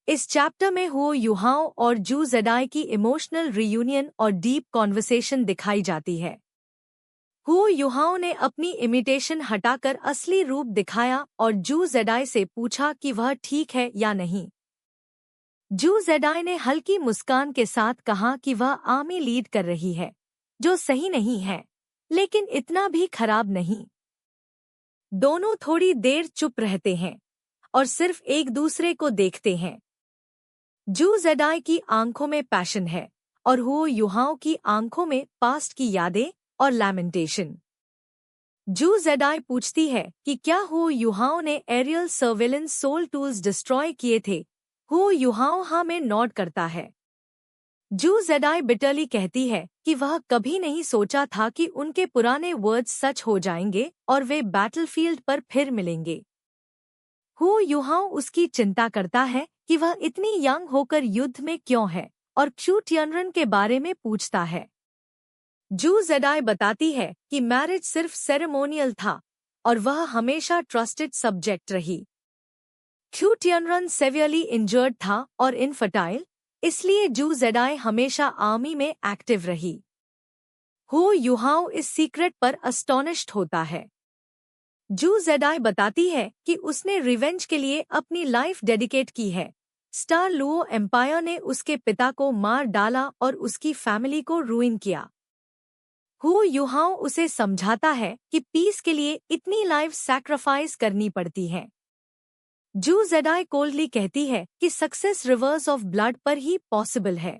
इस चैप्टर में हुओ युहाओ और जू जेडाई की इमोशनल रियूनियन और डीप कॉन्वर्सेशन दिखाई जाती है। हुओ युहाओ ने अपनी इमिटेशन हटाकर असली रूप दिखाया और जू जेडाई से पूछा कि वह ठीक है या नहीं। जू जेडाई ने हल्की मुस्कान के साथ कहा कि वह आर्मी लीड कर रही है, जो सही नहीं है, लेकिन इतना भी खराब नहीं। दोनों थोड़ी देर चुप रहते हैं और सिर्फ एक दूसरे को देखते हैं। जू जेडाई की आंखों में पैशन है और हुओ युहाओ की आंखों में पास्ट की यादें और लैमेंटेशन। जू जेडाई पूछती है कि क्या हुओ युहाओ ने aerial surveillance soul tools destroy किए थे। हुओ युहाओ हाँ में नॉड करता है। जू जेडाई बिटरली कहती है कि वह कभी नहीं सोचा था कि उनके पुराने वर्ड्स सच हो जाएंगे और वे बैटलफील्ड पर फिर मिलेंगे। हुओ युहाओ उसकी चिंता करता है कि वह इतनी यंग होकर युद्ध में क्यों है और क्षू टियनरन के बारे में पूछता है। जू जेडाई बताती है कि मैरिज सिर्फ सेरेमोनियल था और वह हमेशा ट्रस्टेड सब्जेक्ट रही। क्षू टियनरन सेवियरली इंजर्ड था और इनफर्टाइल, इसलिए जू जेडाई हमेशा आर्मी में एक्टिव रही। हुओ युहाओ इस सीक्रेट पर अस्टोनिश्ड होता है। जू जेडाई बताती है कि उसने रिवेंज के लिए अपनी लाइफ डेडिकेट की है। स्टार लुओ एम्पायर ने उसके पिता को मार डाला और उसकी फैमिली को रूइन किया। हुओ युहाओ उसे समझाता है कि पीस के लिए इतनी लाइफ सैक्रिफाइस करनी पड़ती है। जू जेडाई कोल्डली कहती है कि सक्सेस रिवर्स ऑफ ब्लड पर ही पॉसिबल है।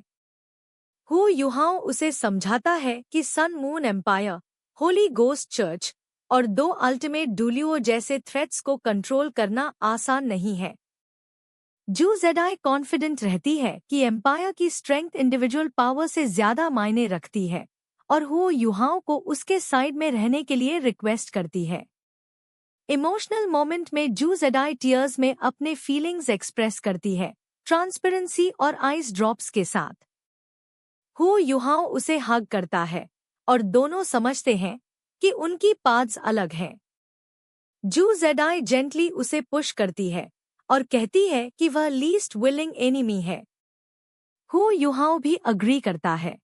हुओ युहाओ उसे समझाता है कि sun moon empire, holy ghost church और दो अल्टीमेट डुलियो जैसे थ्रेट्स को कंट्रोल करना आसान नहीं है। जू जेडाई कॉन्फिडेंट रहती है कि एम्पायर की स्ट्रेंथ इंडिविजुअल पावर से ज्यादा मायने रखती है और हुओ युहाओ को उसके साइड में रहने के लिए रिक्वेस्ट करती है। इमोशनल मोमेंट में जू जेडाई टीयर्स में अपने फीलिंग्स एक्सप्रेस करती है, ट्रांसपेरेंसी और आइस ड्रॉप्स के साथ। हुओ युहाओ उसे हग करता है और दोनों समझते हैं कि उनकी पाथ्स अलग हैं। जू जेडाई जेंटली उसे पुश करती है और कहती है कि वह लीस्ट विलिंग एनिमी है। हुओ युहाओ भी अग्री करता है।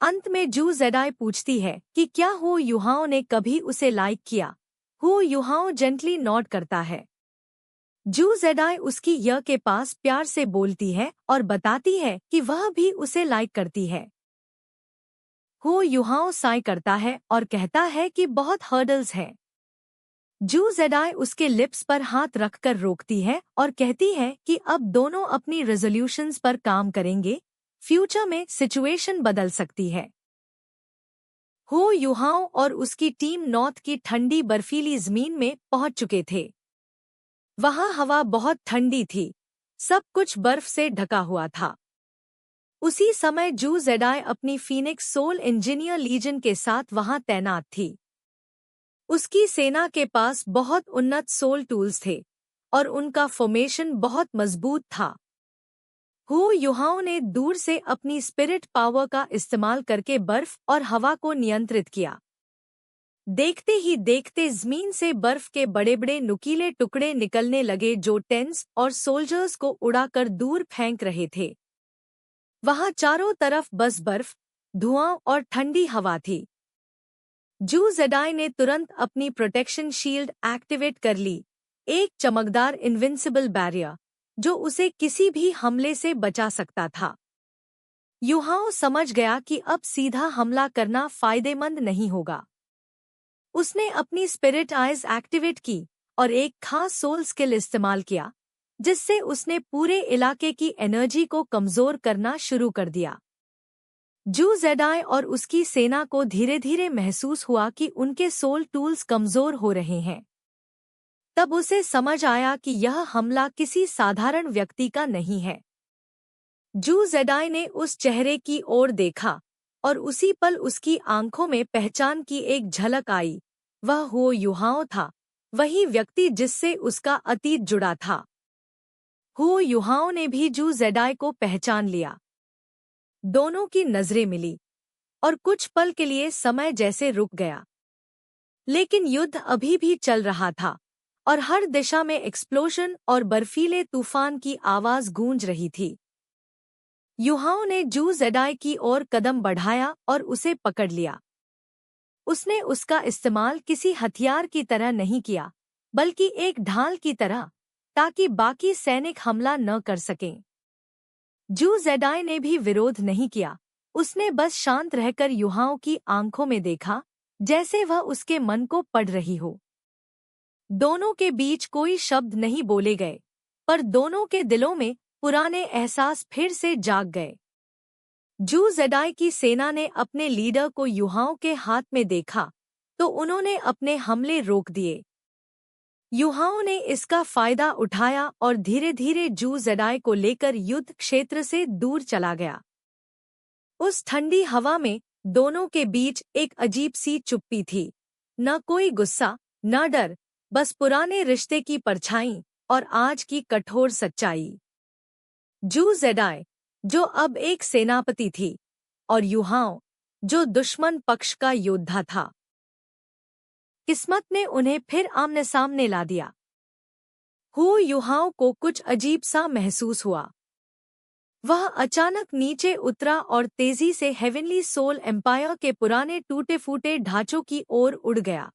अंत में जू जेडाई पूछती है कि क्या हुओ युहाओ ने कभी उसे लाइक किया। हुओ युहाओ जेंटली नॉड करता है। जू जेडाई उसकी य के पास प्यार से बोलती है और बताती है कि वह भी उसे लाइक करती है। हुओ युहाओ साई करता है और कहता है कि बहुत हर्डल्स हैं। जू जेडाई उसके लिप्स पर हाथ रखकर रोकती है और कहती है कि अब दोनों अपनी रेजोल्यूशंस पर काम करेंगे, फ्यूचर में सिचुएशन बदल सकती है। हुओ युहाओ और उसकी टीम नॉर्थ की ठंडी बर्फीली जमीन में पहुंच चुके थे। वहां हवा बहुत ठंडी थी, सब कुछ बर्फ से ढका हुआ था। उसी समय जू जेडाई अपनी फीनिक्स सोल इंजीनियर लीजन के साथ वहां तैनात थी। उसकी सेना के पास बहुत उन्नत सोल टूल्स थे और उनका फॉर्मेशन बहुत मजबूत था। हुओ युहाओ ने दूर से अपनी स्पिरिट पावर का इस्तेमाल करके बर्फ और हवा को नियंत्रित किया। देखते ही देखते जमीन से बर्फ के बड़े बड़े नुकीले टुकड़े निकलने लगे जो टेंस और सोल्जर्स को उड़ाकर दूर फेंक रहे थे। वहां चारों तरफ बस बर्फ, धुआं और ठंडी हवा थी। जू जेडाई ने तुरंत अपनी प्रोटेक्शन शील्ड एक्टिवेट कर ली, एक चमकदार इनविंसिबल बैरियर जो उसे किसी भी हमले से बचा सकता था। युहाओ समझ गया कि अब सीधा हमला करना फायदेमंद नहीं होगा। उसने अपनी स्पिरिट आइज एक्टिवेट की और एक खास सोल स्किल इस्तेमाल किया, जिससे उसने पूरे इलाके की एनर्जी को कमजोर करना शुरू कर दिया। जू जेडाई और उसकी सेना को धीरे धीरे महसूस हुआ कि उनके सोल टूल्स कमजोर हो रहे हैं। तब उसे समझ आया कि यह हमला किसी साधारण व्यक्ति का नहीं है। जू जेडाई ने उस चेहरे की ओर देखा और उसी पल उसकी आंखों में पहचान की एक झलक आई। वह हुओ युहाओ था, वही व्यक्ति जिससे उसका अतीत जुड़ा था। हुओ युहाओ ने भी जू जेडाई को पहचान लिया। दोनों की नजरें मिली और कुछ पल के लिए समय जैसे रुक गया। लेकिन युद्ध अभी भी चल रहा था और हर दिशा में एक्सप्लोजन और बर्फीले तूफान की आवाज गूंज रही थी। युहाओं ने जू जेडाई की ओर कदम बढ़ाया और उसे पकड़ लिया। उसने उसका इस्तेमाल किसी हथियार की तरह नहीं किया, बल्कि एक ढाल की तरह, ताकि बाकी सैनिक हमला न कर सकें। जू जेडाई ने भी विरोध नहीं किया। उसने बस शांत रहकर युहाओं की आंखों में देखा, जैसे वह उसके मन को पढ़ रही हो। दोनों के बीच कोई शब्द नहीं बोले गए, पर दोनों के दिलों में पुराने एहसास फिर से जाग गए। जू जेडाई की सेना ने अपने लीडर को युहाओं के हाथ में देखा, तो उन्होंने अपने हमले रोक दिए। युहाओं ने इसका फायदा उठाया और धीरे धीरे जू जेडाई को लेकर युद्ध क्षेत्र से दूर चला गया। उस ठंडी हवा में दोनों के बीच एक अजीब सी चुप्पी थी। न कोई गुस्सा, न डर, बस पुराने रिश्ते की परछाई और आज की कठोर सच्चाई। जू जेडाई, जो अब एक सेनापति थी, और युहाओं, जो दुश्मन पक्ष का योद्धा था। किस्मत ने उन्हें फिर आमने सामने ला दिया। युहाओं को कुछ अजीब सा महसूस हुआ। वह अचानक नीचे उतरा और तेजी से हेवनली सोल एम्पायर के पुराने टूटे फूटे ढांचों की ओर उड़ गया।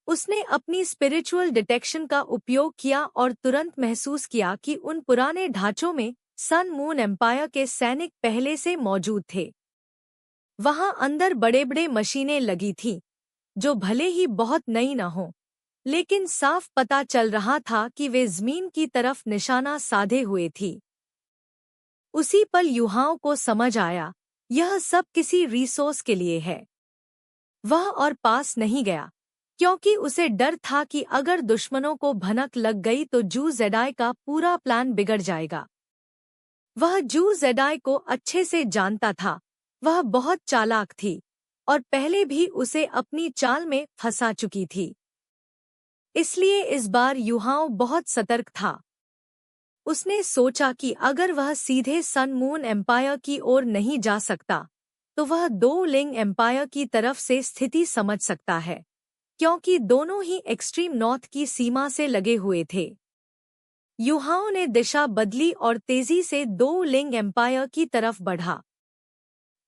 उसने अपनी स्पिरिचुअल डिटेक्शन का उपयोग किया और तुरंत महसूस किया कि उन पुराने ढांचों में सन मून एम्पायर के सैनिक पहले से मौजूद थे। वहां अंदर बड़े बड़े मशीनें लगी थीं, जो भले ही बहुत नई न हों, लेकिन साफ पता चल रहा था कि वे जमीन की तरफ निशाना साधे हुए थी। उसी पल युहाओं को समझ आया, यह सब किसी रिसोर्स के लिए है। वह और पास नहीं गया, क्योंकि उसे डर था कि अगर दुश्मनों को भनक लग गई तो जू जेडाई का पूरा प्लान बिगड़ जाएगा। वह जू जेडाई को अच्छे से जानता था। वह बहुत चालाक थी और पहले भी उसे अपनी चाल में फंसा चुकी थी। इसलिए इस बार युहाओं बहुत सतर्क था। उसने सोचा कि अगर वह सीधे सन मून एम्पायर की ओर नहीं जा सकता, तो वह दो लिंग एम्पायर की तरफ से स्थिति समझ सकता है, क्योंकि दोनों ही एक्सट्रीम नॉर्थ की सीमा से लगे हुए थे। युहाओं ने दिशा बदली और तेजी से दो लिंग एम्पायर की तरफ बढ़ा।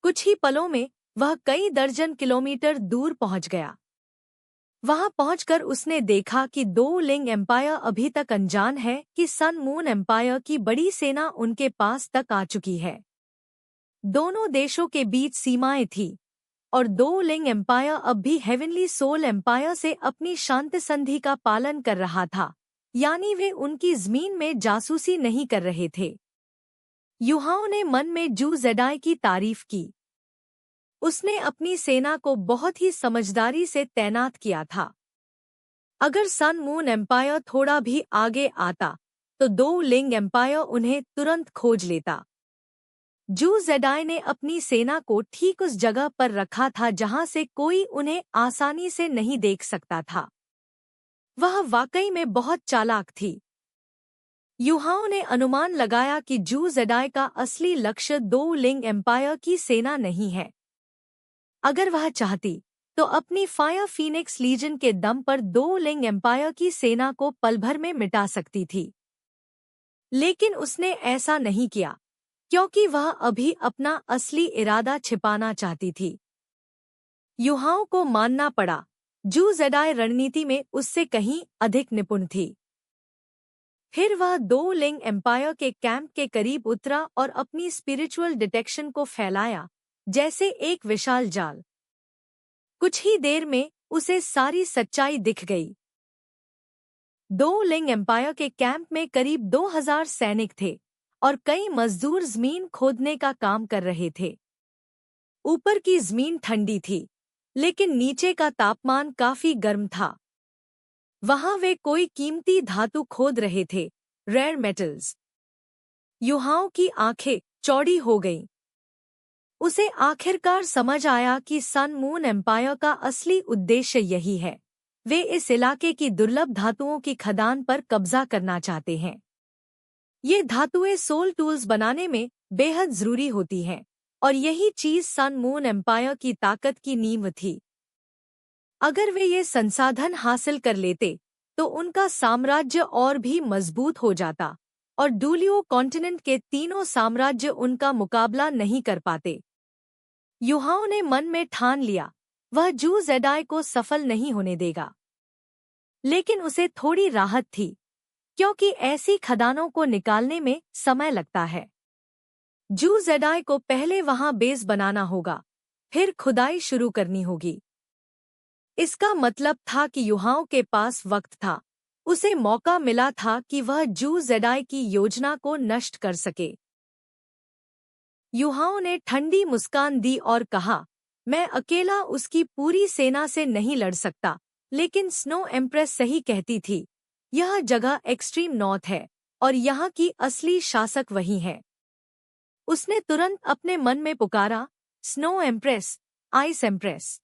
कुछ ही पलों में वह कई दर्जन किलोमीटर दूर पहुंच गया। वहां पहुंचकर उसने देखा कि दो लिंग एम्पायर अभी तक अनजान है कि सन मून एम्पायर की बड़ी सेना उनके पास तक आ चुकी है। दोनों देशों के बीच सीमाएं थीं, और दो लिंग एम्पायर अब भी हेवनली सोल एम्पायर से अपनी शांति संधि का पालन कर रहा था, यानी वे उनकी जमीन में जासूसी नहीं कर रहे थे। युहाओं ने मन में जू जेडाई की तारीफ की। उसने अपनी सेना को बहुत ही समझदारी से तैनात किया था। अगर सन मून एम्पायर थोड़ा भी आगे आता, तो दो लिंग एम्पायर उन्हें तुरंत खोज लेता। जू जेडाई ने अपनी सेना को ठीक उस जगह पर रखा था जहां से कोई उन्हें आसानी से नहीं देख सकता था। वह वाकई में बहुत चालाक थी। युहाओं ने अनुमान लगाया कि जू जेडाई का असली लक्ष्य दो लिंग एम्पायर की सेना नहीं है। अगर वह चाहती, तो अपनी फायर फीनिक्स लीजन के दम पर दो लिंग एम्पायर की सेना को पल भर में मिटा सकती थी। लेकिन उसने ऐसा नहीं किया, क्योंकि वह अभी अपना असली इरादा छिपाना चाहती थी। युहाओं को मानना पड़ा, जू जेडाई रणनीति में उससे कहीं अधिक निपुण थी। फिर वह दो लिंग एम्पायर के कैंप के करीब उतरा और अपनी स्पिरिचुअल डिटेक्शन को फैलाया, जैसे एक विशाल जाल। कुछ ही देर में उसे सारी सच्चाई दिख गई। दो लिंग एम्पायर के कैंप में करीब 2000 सैनिक थे और कई मजदूर जमीन खोदने का काम कर रहे थे। ऊपर की जमीन ठंडी थी, लेकिन नीचे का तापमान काफी गर्म था। वहां वे कोई कीमती धातु खोद रहे थे, रेयर मेटल्स। युहाओं की आंखें चौड़ी हो गईं। उसे आखिरकार समझ आया कि सन मून एम्पायर का असली उद्देश्य यही है। वे इस इलाके की दुर्लभ धातुओं की खदान पर कब्जा करना चाहते हैं। ये धातुएं सोल टूल्स बनाने में बेहद जरूरी होती हैं, और यही चीज सन मून एम्पायर की ताकत की नींव थी। अगर वे ये संसाधन हासिल कर लेते, तो उनका साम्राज्य और भी मजबूत हो जाता और डूलियो कॉन्टिनेंट के तीनों साम्राज्य उनका मुकाबला नहीं कर पाते। युहाओं ने मन में ठान लिया, वह जू जेडाई को सफल नहीं होने देगा। लेकिन उसे थोड़ी राहत थी, क्योंकि ऐसी खदानों को निकालने में समय लगता है। जू जेडाई को पहले वहां बेस बनाना होगा, फिर खुदाई शुरू करनी होगी। इसका मतलब था कि युहाओं के पास वक्त था, उसे मौका मिला था कि वह जू जेडाई की योजना को नष्ट कर सके। युहाओं ने ठंडी मुस्कान दी और कहा, मैं अकेला उसकी पूरी सेना से नहीं लड़ सकता, लेकिन स्नो एम्प्रेस सही कहती थी, यह जगह एक्सट्रीम नॉर्थ है और यहाँ की असली शासक वही है। उसने तुरंत अपने मन में पुकारा, स्नो एम्प्रेस, आइस एम्प्रेस।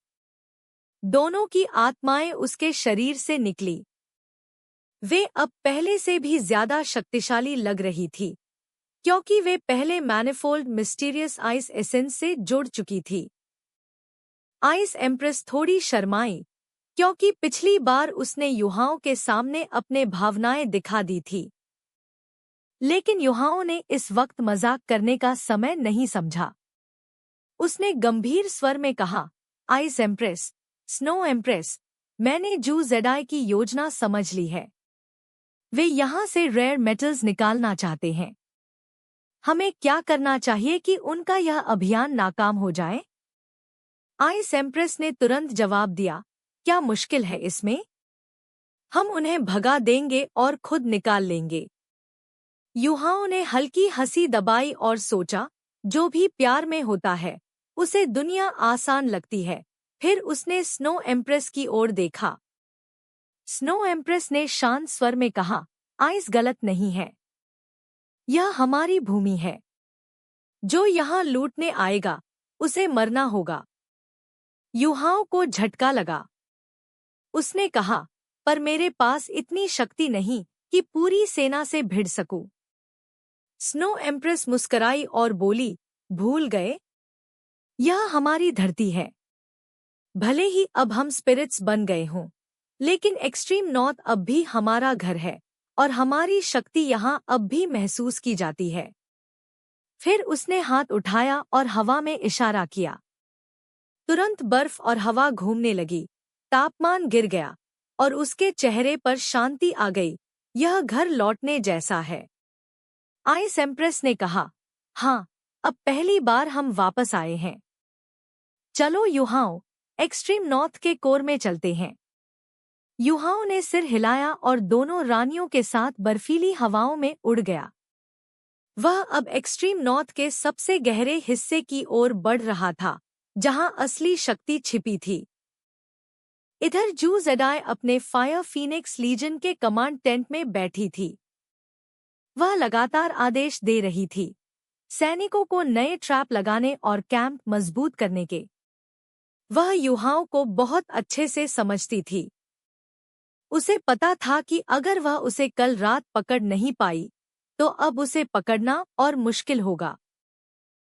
दोनों की आत्माएं उसके शरीर से निकली। वे अब पहले से भी ज्यादा शक्तिशाली लग रही थी, क्योंकि वे पहले मैनिफोल्ड मिस्टीरियस आइस एसेंस से जुड़ चुकी थी। आइस एम्प्रेस थोड़ी शर्माई, क्योंकि पिछली बार उसने युहाओं के सामने अपने भावनाएं दिखा दी थी। लेकिन युहाओं ने इस वक्त मजाक करने का समय नहीं समझा। उसने गंभीर स्वर में कहा, आइस एम्प्रेस, स्नो एम्प्रेस, मैंने जू जेडाई की योजना समझ ली है। वे यहाँ से रेयर मेटल्स निकालना चाहते हैं। हमें क्या करना चाहिए कि उनका यह अभियान नाकाम हो जाए? आइस एम्प्रेस ने तुरंत जवाब दिया, क्या मुश्किल है इसमें? हम उन्हें भगा देंगे और खुद निकाल लेंगे। युहाओं ने हल्की हंसी दबाई और सोचा, जो भी प्यार में होता है, उसे दुनिया आसान लगती है। फिर उसने स्नो एम्प्रेस की ओर देखा। स्नो एम्प्रेस ने शांत स्वर में कहा, आइस गलत नहीं है। यह हमारी भूमि है। जो यहाँ लूटने आएगा, उसे मरना होगा। युहाओं को झटका लगा। उसने कहा, पर मेरे पास इतनी शक्ति नहीं कि पूरी सेना से भिड़ सकूं। स्नो एम्प्रेस मुस्कुराई और बोली, भूल गए? यह हमारी धरती है। भले ही अब हम स्पिरिट्स बन गए हों, लेकिन एक्सट्रीम नॉर्थ अब भी हमारा घर है और हमारी शक्ति यहाँ अब भी महसूस की जाती है। फिर उसने हाथ उठाया और हवा में इशारा किया। तुरंत बर्फ और हवा घूमने लगी, तापमान गिर गया और उसके चेहरे पर शांति आ गई। यह घर लौटने जैसा है। आइस एम्प्रेस ने कहा, हाँ, अब पहली बार हम वापस आए हैं। चलो युहाओं, एक्सट्रीम नॉर्थ के कोर में चलते हैं। युहाओं ने सिर हिलाया और दोनों रानियों के साथ बर्फीली हवाओं में उड़ गया। वह अब एक्सट्रीम नॉर्थ के सबसे गहरे हिस्से की ओर बढ़ रहा था, जहां असली शक्ति छिपी थी। इधर जू जेडाई अपने फायर फीनिक्स लीजन के कमांड टेंट में बैठी थी। वह लगातार आदेश दे रही थी, सैनिकों को नए ट्रैप लगाने और कैंप मजबूत करने के। वह युहाओं को बहुत अच्छे से समझती थी। उसे पता था कि अगर वह उसे कल रात पकड़ नहीं पाई, तो अब उसे पकड़ना और मुश्किल होगा।